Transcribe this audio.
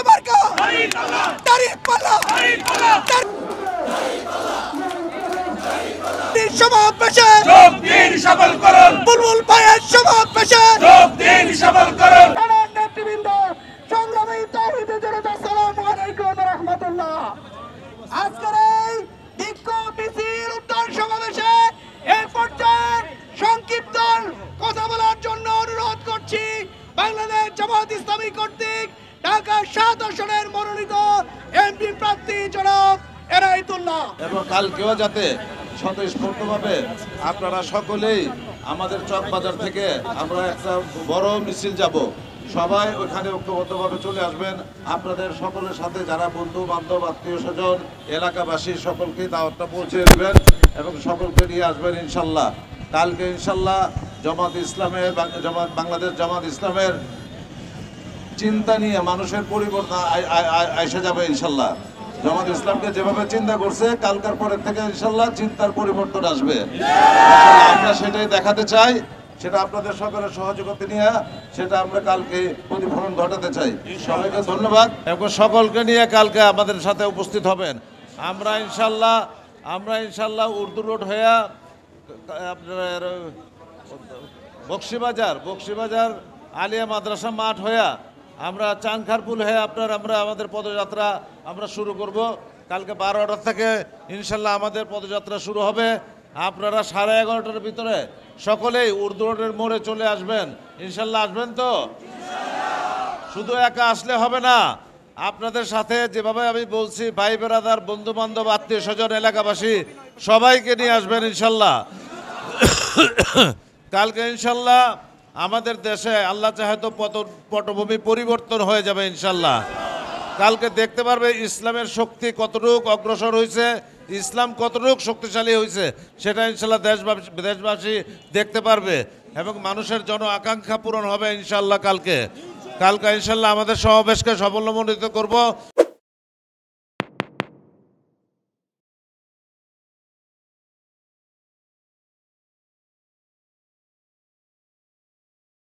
মার্কা দাঁড়িপাল্লা সমাবেশে যোগ দিন সফল করুন, বুলবুল ভাইয়ের সমাবেশে যোগ দিন সফল করুন। নেতৃবৃন্দ, সংগ্রামী তাওহীদের জনতা, আসসালামু আলাইকুম ওয়া রাহমাতুল্লাহ। আজকের এই বিক্ষোভ মিছিল উত্তর সমাবেশে এই পর্যায়ে সংক্ষিপ্ত কথা বলার জন্য অনুরোধ করছি বাংলাদেশ জামাত ইসলামী কর্তৃক ঢাকা ৭ আসনের মনোনীত এমপি প্রার্থী জনাব এনায়েতুল্লাহ। এবং কালকেও যাতে স্বতঃস্ফূর্তভাবে আপনারা সকলেই আমাদের চকবাজার থেকে আমরা একটা বড় মিছিল যাব, সবাই ওখানে ঐক্যবদ্ধভাবে চলে আসবেন। আপনাদের সকলের সাথে যারা বন্ধু বান্ধব আত্মীয় স্বজন এলাকাবাসী সকলকে দাওয়াতটা পৌঁছে দেবেন এবং সকলকে নিয়ে আসবেন ইনশাল্লাহ। কালকে ইনশাল্লাহ বাংলাদেশ জামাত ইসলামের চিন্তা নিয়ে মানুষের পরিবর্তন এসে যাবে ইনশাল্লাহ। জামাত ইসলামকে যেভাবে চিন্তা করছে কালকার পরের থেকে ইনশাল্লাহ চিন্তার পরিবর্তন আসবে। আমরা সেটাই দেখাতে চাই, সেটা আপনাদের সকলের সহযোগিতা নিয়ে সেটা আমরা কালকে প্রতিফলন ঘটাতে চাই। সবাইকে ধন্যবাদ এবং সকলকে নিয়ে কালকে আমাদের সাথে উপস্থিত হবেন। আমরা ইনশাল্লাহ উর্দু রোড হয়ে আপনার বক্সিবাজার আলিয়া মাদ্রাসা মাঠ হয়ে আমরা চানখারপুল হয়ে আমাদের পদযাত্রা আমরা শুরু করব। কালকে 12টা থেকে ইনশাল্লাহ আমাদের পদযাত্রা শুরু হবে। আপনারা 11:30টার ভিতরে সকলেই উর্দু রোডের মোড়ে চলে আসবেন ইনশাল্লাহ। আসবেন তো? শুধু একা আসলে হবে না, আপনাদের সাথে যেভাবে আমি বলছি ভাই বেরাদার বন্ধু বান্ধব আত্মীয় স্বজন এলাকাবাসী সবাইকে নিয়ে আসবেন ইনশাল্লাহ। কালকে ইনশাল্লাহ আমাদের দেশে আল্লাহ চাহে তো পটভূমি পরিবর্তন হয়ে যাবে ইনশাল্লাহ। কালকে দেখতে পারবে ইসলামের শক্তি কতটুকু অগ্রসর হয়েছে, ইসলাম কতটুকু শক্তিশালী হয়েছে সেটা ইনশাল্লাহ দেশবাসী দেখতে পারবে এবং মানুষের জন আকাঙ্ক্ষা পূরণ হবে ইনশাল্লাহ। কালকে ইনশাল্লাহ আমাদের সমাবেশকে সাফল্যমণ্ডিত করব।